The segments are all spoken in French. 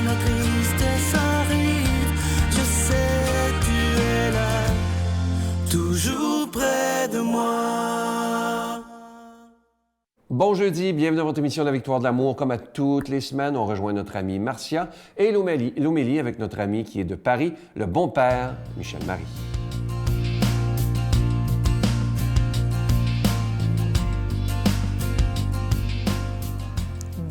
la tristesse arrive, je sais tu es là, toujours près de moi. Bon jeudi, bienvenue dans votre émission de la Victoire de l'amour. Comme à toutes les semaines, on rejoint notre amie Marcia et l'homélie avec notre ami qui est de Paris, le bon père Michel Marie.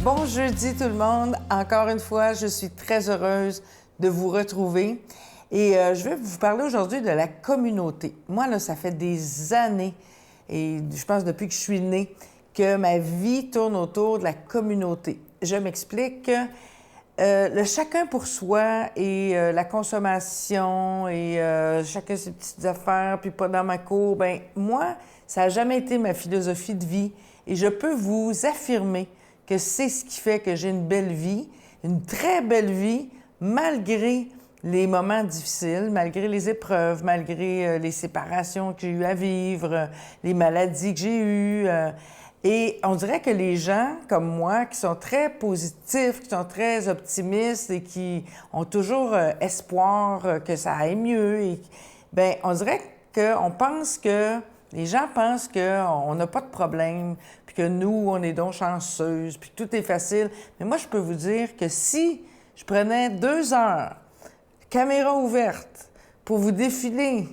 Bon jeudi tout le monde. Encore une fois, je suis très heureuse de vous retrouver. Et je vais vous parler aujourd'hui de la communauté. Moi, là, ça fait des années, et je pense depuis que je suis née, que ma vie tourne autour de la communauté. Je m'explique. Le chacun pour soi et la consommation et chacun ses petites affaires, puis pas dans ma cour, bien, moi, ça n'a jamais été ma philosophie de vie. Et je peux vous affirmer que c'est ce qui fait que j'ai une belle vie, une très belle vie, malgré les moments difficiles, malgré les épreuves, malgré les séparations que j'ai eues à vivre, les maladies que j'ai eues. Et on dirait que les gens comme moi, qui sont très positifs, qui sont très optimistes et qui ont toujours espoir que ça aille mieux, bien, on dirait qu'on pense que les gens pensent qu'on n'a pas de problème, puis que nous, on est donc chanceuses, puis que tout est facile. Mais moi, je peux vous dire que si je prenais 2 heures, caméra ouverte, pour vous défiler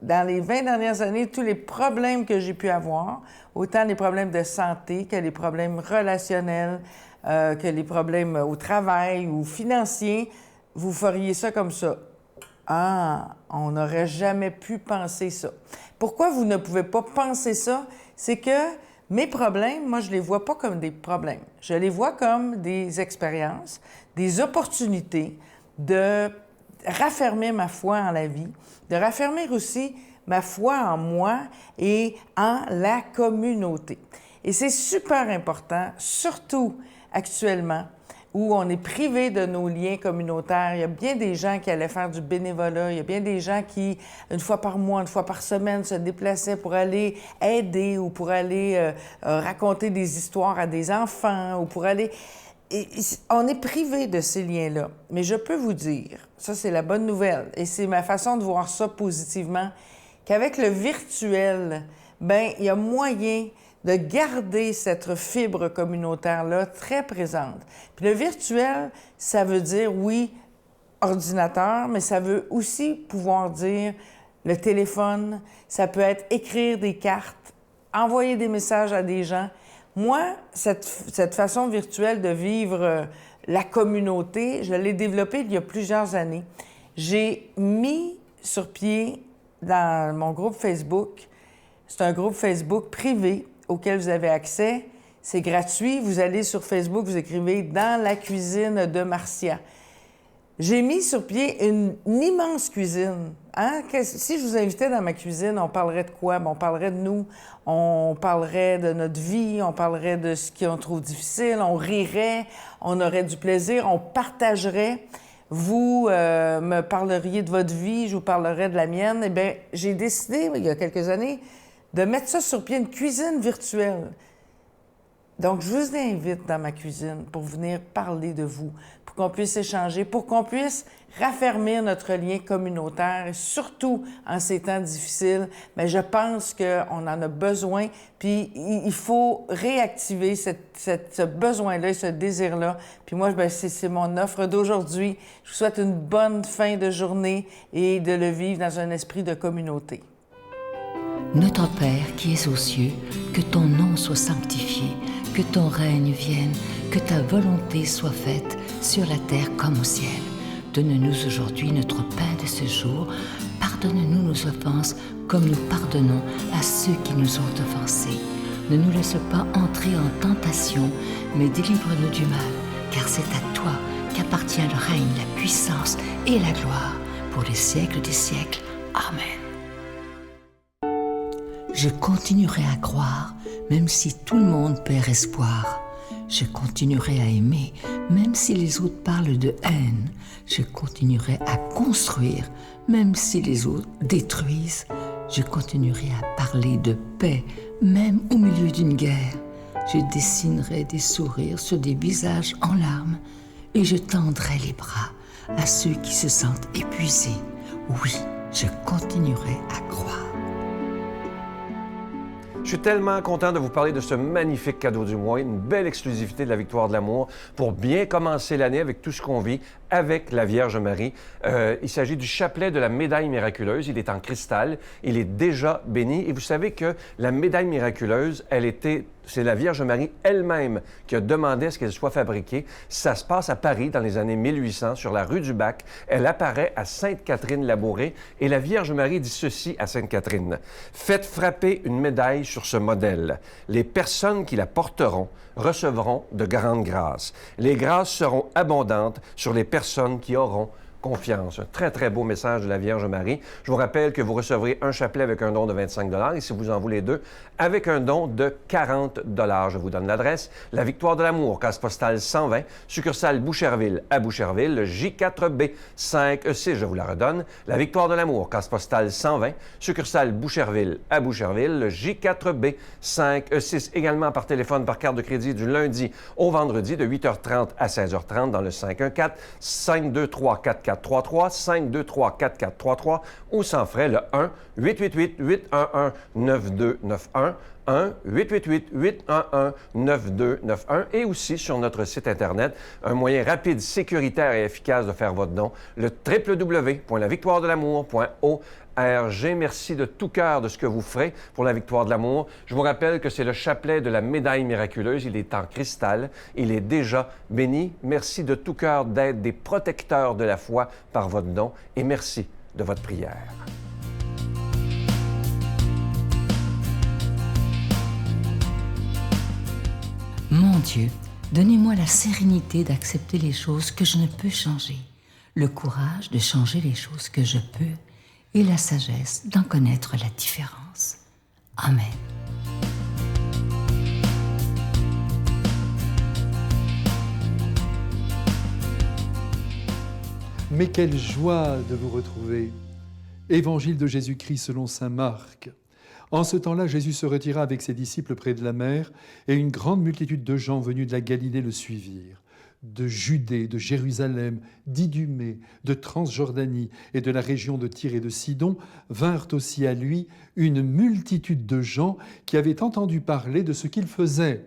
dans les 20 dernières années tous les problèmes que j'ai pu avoir, autant les problèmes de santé que les problèmes relationnels, que les problèmes au travail ou financiers, vous feriez ça comme ça. Ah, on n'aurait jamais pu penser ça. Pourquoi vous ne pouvez pas penser ça? C'est que mes problèmes, moi, je ne les vois pas comme des problèmes. Je les vois comme des expériences, des opportunités de raffermir ma foi en la vie, de raffermir aussi ma foi en moi et en la communauté. Et c'est super important, surtout actuellement, où on est privé de nos liens communautaires. Il y a bien des gens qui allaient faire du bénévolat, il y a bien des gens qui, une fois par mois, une fois par semaine, se déplaçaient pour aller aider ou pour aller raconter des histoires à des enfants ou pour aller... Et on est privé de ces liens-là. Mais je peux vous dire, ça c'est la bonne nouvelle, et c'est ma façon de voir ça positivement, qu'avec le virtuel, bien, il y a moyen de garder cette fibre communautaire-là très présente. Puis le virtuel, ça veut dire, oui, ordinateur, mais ça veut aussi pouvoir dire le téléphone, ça peut être écrire des cartes, envoyer des messages à des gens. Moi, cette façon virtuelle de vivre la communauté, je l'ai développée il y a plusieurs années. J'ai mis sur pied dans mon groupe Facebook, c'est un groupe Facebook privé auquel vous avez accès. C'est gratuit. Vous allez sur Facebook, vous écrivez « Dans la cuisine de Marcia ». J'ai mis sur pied une immense cuisine. Hein? Si je vous invitais dans ma cuisine, on parlerait de quoi? Bien, on parlerait de nous, on parlerait de notre vie, on parlerait de ce qu'on trouve difficile, on rirait, on aurait du plaisir, on partagerait. Vous me parleriez de votre vie, je vous parlerais de la mienne. Eh bien, j'ai décidé, il y a quelques années, de mettre ça sur pied, une cuisine virtuelle. Donc, je vous invite dans ma cuisine pour venir parler de vous, pour qu'on puisse échanger, pour qu'on puisse raffermir notre lien communautaire, et surtout en ces temps difficiles. Mais je pense qu'on en a besoin, puis il faut réactiver ce besoin-là, ce désir-là. Puis moi, bien, c'est mon offre d'aujourd'hui. Je vous souhaite une bonne fin de journée et de le vivre dans un esprit de communauté. Notre Père qui es aux cieux, que ton nom soit sanctifié, que ton règne vienne, que ta volonté soit faite sur la terre comme au ciel. Donne-nous aujourd'hui notre pain de ce jour. Pardonne-nous nos offenses comme nous pardonnons à ceux qui nous ont offensés. Ne nous laisse pas entrer en tentation, mais délivre-nous du mal, car c'est à toi qu'appartient le règne, la puissance et la gloire pour les siècles des siècles. Amen. Je continuerai à croire, même si tout le monde perd espoir. Je continuerai à aimer, même si les autres parlent de haine. Je continuerai à construire, même si les autres détruisent. Je continuerai à parler de paix, même au milieu d'une guerre. Je dessinerai des sourires sur des visages en larmes. et je tendrai les bras à ceux qui se sentent épuisés. Oui, je continuerai à croire. Je suis tellement content de vous parler de ce magnifique cadeau du mois, une belle exclusivité de la Victoire de l'amour pour bien commencer l'année avec tout ce qu'on vit avec la Vierge Marie. Il s'agit du chapelet de la médaille miraculeuse. Il est en cristal. Il est déjà béni. Et vous savez que la médaille miraculeuse, c'est la Vierge Marie elle-même qui a demandé à ce qu'elle soit fabriquée. Ça se passe à Paris dans les années 1800, sur la rue du Bac. Elle apparaît à Sainte-Catherine-Labouré et la Vierge Marie dit ceci à Sainte-Catherine. « Faites frapper une médaille sur ce modèle. Les personnes qui la porteront recevront de grandes grâces. Les grâces seront abondantes sur les personnes qui auront confiance. » Un très, très beau message de la Vierge Marie. Je vous rappelle que vous recevrez un chapelet avec un don de 25 $ et si vous en voulez deux, avec un don de 40 $. Je vous donne l'adresse. La Victoire de l'amour, case postale 120, succursale Boucherville à Boucherville, le J4B 5E6, je vous la redonne. La Victoire de l'amour, case postale 120, succursale Boucherville à Boucherville, le J4B 5E6. Également par téléphone, par carte de crédit du lundi au vendredi de 8h30 à 16h30 dans le 514-523-4433, 523-4433 ou sans frais le 1-888-811-9291, 1-888-811-9291 et aussi sur notre site Internet, un moyen rapide, sécuritaire et efficace de faire votre don, le www.lavictoiredelamour.org. Merci de tout cœur de ce que vous ferez pour la Victoire de l'amour. Je vous rappelle que c'est le chapelet de la médaille miraculeuse. Il est en cristal. Il est déjà béni. Merci de tout cœur d'être des protecteurs de la foi par votre don et merci de votre prière. Mon Dieu, donnez-moi la sérénité d'accepter les choses que je ne peux changer, le courage de changer les choses que je peux et la sagesse d'en connaître la différence. Amen. Mais quelle joie de vous retrouver. Évangile de Jésus-Christ selon saint Marc. En ce temps-là, Jésus se retira avec ses disciples près de la mer, et une grande multitude de gens venus de la Galilée le suivirent. De Judée, de Jérusalem, d'Idumée, de Transjordanie et de la région de Tyr et de Sidon vinrent aussi à lui une multitude de gens qui avaient entendu parler de ce qu'il faisait.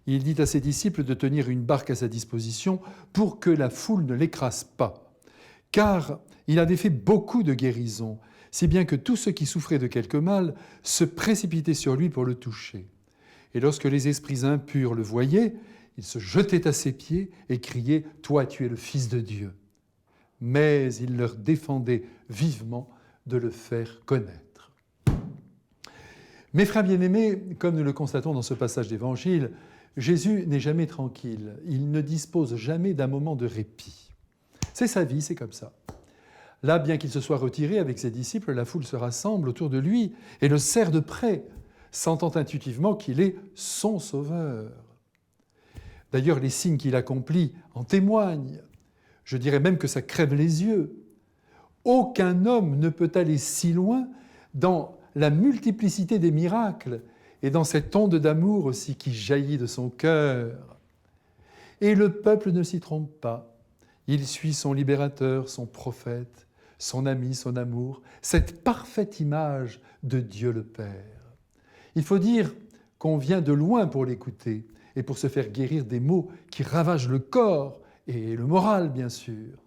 Il dit à ses disciples de tenir une barque à sa disposition pour que la foule ne l'écrase pas. Car il avait fait beaucoup de guérisons, si bien que tous ceux qui souffraient de quelque mal se précipitaient sur lui pour le toucher. Et lorsque les esprits impurs le voyaient, ils se jetaient à ses pieds et criaient « Toi, tu es le Fils de Dieu ». Mais il leur défendait vivement de le faire connaître. Mes frères bien-aimés, comme nous le constatons dans ce passage d'Évangile, Jésus n'est jamais tranquille. Il ne dispose jamais d'un moment de répit. C'est sa vie, c'est comme ça. Là, bien qu'il se soit retiré avec ses disciples, la foule se rassemble autour de lui et le serre de près, sentant intuitivement qu'il est son sauveur. D'ailleurs, les signes qu'il accomplit en témoignent. Je dirais même que ça crève les yeux. Aucun homme ne peut aller si loin dans la multiplicité des miracles et dans cette onde d'amour aussi qui jaillit de son cœur. Et le peuple ne s'y trompe pas. Il suit son libérateur, son prophète, son ami, son amour, cette parfaite image de Dieu le Père. Il faut dire qu'on vient de loin pour l'écouter et pour se faire guérir des maux qui ravagent le corps et le moral, bien sûr.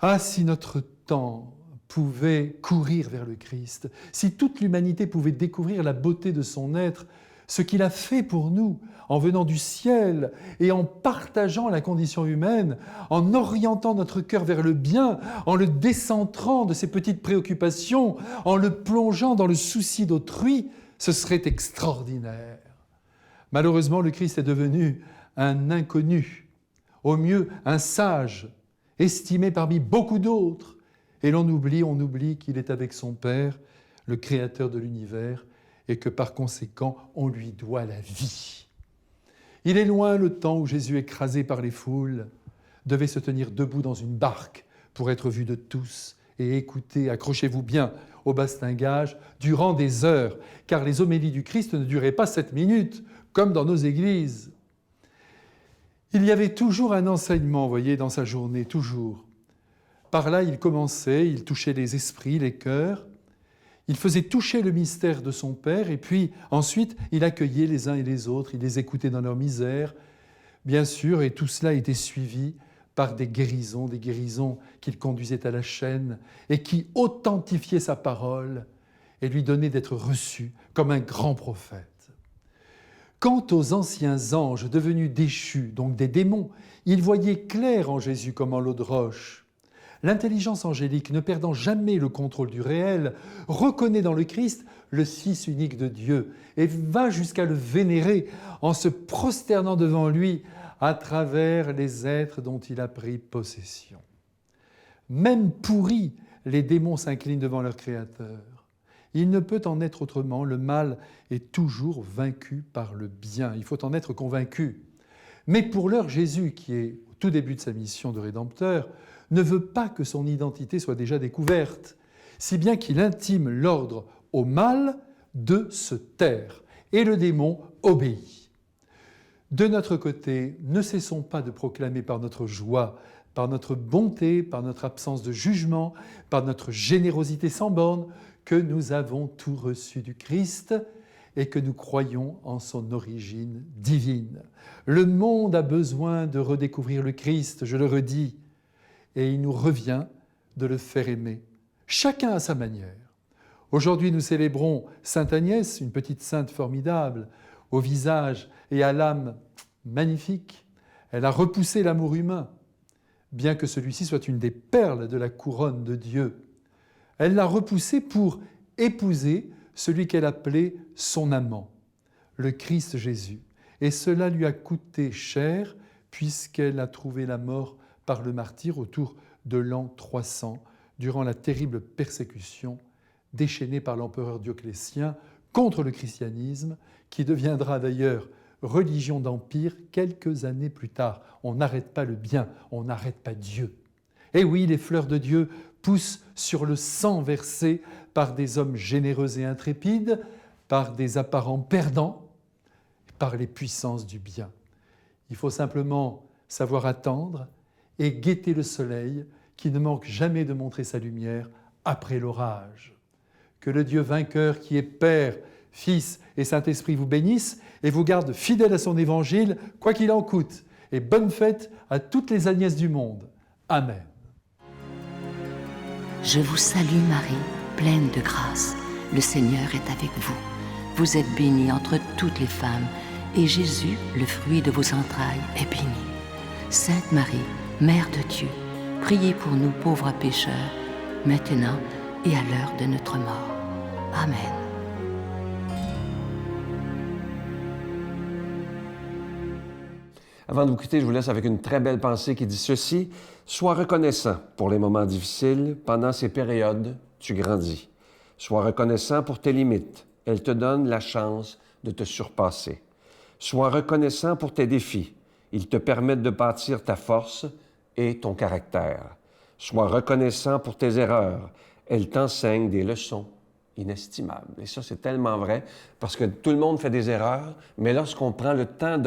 Ah, si notre temps pouvait courir vers le Christ, si toute l'humanité pouvait découvrir la beauté de son être, ce qu'il a fait pour nous, en venant du ciel et en partageant la condition humaine, en orientant notre cœur vers le bien, en le décentrant de ses petites préoccupations, en le plongeant dans le souci d'autrui, ce serait extraordinaire. Malheureusement, le Christ est devenu un inconnu, au mieux un sage, estimé parmi beaucoup d'autres. Et on oublie qu'il est avec son Père, le Créateur de l'univers, et que par conséquent, on lui doit la vie. Il est loin le temps où Jésus, écrasé par les foules, devait se tenir debout dans une barque pour être vu de tous et écouter, accrochez-vous bien, au bastingage, durant des heures, car les homélies du Christ ne duraient pas 7 minutes, comme dans nos églises. Il y avait toujours un enseignement, vous voyez, dans sa journée, toujours. Par là, il commençait, il touchait les esprits, les cœurs. Il faisait toucher le mystère de son Père et puis ensuite, il accueillait les uns et les autres, il les écoutait dans leur misère, bien sûr, et tout cela était suivi par des guérisons qu'il conduisait à la chaîne et qui authentifiaient sa parole et lui donnaient d'être reçu comme un grand prophète. Quant aux anciens anges devenus déchus, donc des démons, ils voyaient clair en Jésus comme en l'eau de roche. L'intelligence angélique, ne perdant jamais le contrôle du réel, reconnaît dans le Christ le Fils unique de Dieu et va jusqu'à le vénérer en se prosternant devant lui à travers les êtres dont il a pris possession. Même pourris, les démons s'inclinent devant leur Créateur. Il ne peut en être autrement, le mal est toujours vaincu par le bien. Il faut en être convaincu. Mais pour l'heure, Jésus, qui est au tout début de sa mission de Rédempteur, ne veut pas que son identité soit déjà découverte, si bien qu'il intime l'ordre au mal de se taire, et le démon obéit. De notre côté, ne cessons pas de proclamer par notre joie, par notre bonté, par notre absence de jugement, par notre générosité sans borne, que nous avons tout reçu du Christ et que nous croyons en son origine divine. Le monde a besoin de redécouvrir le Christ, je le redis, et il nous revient de le faire aimer, chacun à sa manière. Aujourd'hui, nous célébrons Sainte Agnès, une petite sainte formidable, au visage et à l'âme magnifique. Elle a repoussé l'amour humain, bien que celui-ci soit une des perles de la couronne de Dieu. Elle l'a repoussé pour épouser celui qu'elle appelait son amant, le Christ Jésus. Et cela lui a coûté cher, puisqu'elle a trouvé la mort par le martyre autour de l'an 300, durant la terrible persécution déchaînée par l'empereur Dioclétien contre le christianisme, qui deviendra d'ailleurs religion d'empire quelques années plus tard. On n'arrête pas le bien, on n'arrête pas Dieu. Et oui, les fleurs de Dieu poussent sur le sang versé par des hommes généreux et intrépides, par des apparents perdants, par les puissances du bien. Il faut simplement savoir attendre et guetter le soleil qui ne manque jamais de montrer sa lumière après l'orage. Que le Dieu vainqueur qui est Père, Fils et Saint-Esprit vous bénisse et vous garde fidèle à son évangile, quoi qu'il en coûte. Et bonne fête à toutes les Agnès du monde. Amen. Je vous salue Marie, pleine de grâce. Le Seigneur est avec vous. Vous êtes bénie entre toutes les femmes, et Jésus, le fruit de vos entrailles, est béni. Sainte Marie, Mère de Dieu, priez pour nous pauvres pécheurs, maintenant et à l'heure de notre mort. Amen. Avant de vous quitter, je vous laisse avec une très belle pensée qui dit ceci. « Sois reconnaissant pour les moments difficiles. Pendant ces périodes, tu grandis. Sois reconnaissant pour tes limites. Elles te donnent la chance de te surpasser. Sois reconnaissant pour tes défis. Ils te permettent de bâtir ta force et ton caractère. Sois reconnaissant pour tes erreurs. Elles t'enseignent des leçons inestimables. » Et ça, c'est tellement vrai, parce que tout le monde fait des erreurs, mais lorsqu'on prend le temps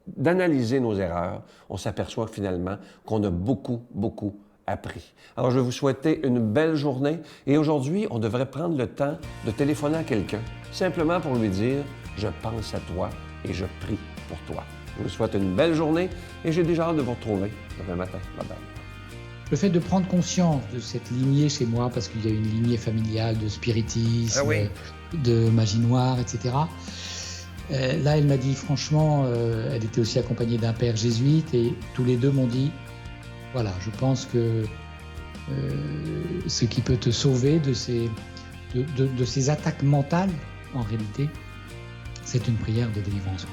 d'analyser nos erreurs, on s'aperçoit finalement qu'on a beaucoup appris. Alors, je vais vous souhaiter une belle journée. Et aujourd'hui, on devrait prendre le temps de téléphoner à quelqu'un, simplement pour lui dire « Je pense à toi et je prie pour toi ». Je vous souhaite une belle journée et j'ai déjà hâte de vous retrouver demain matin. Bye-bye. Le fait de prendre conscience de cette lignée chez moi, parce qu'il y a une lignée familiale de spiritisme, de magie noire, etc. Là, elle m'a dit, franchement, elle était aussi accompagnée d'un père jésuite et tous les deux m'ont dit, voilà, je pense que ce qui peut te sauver de ces attaques mentales, en réalité, c'est une prière de délivrance.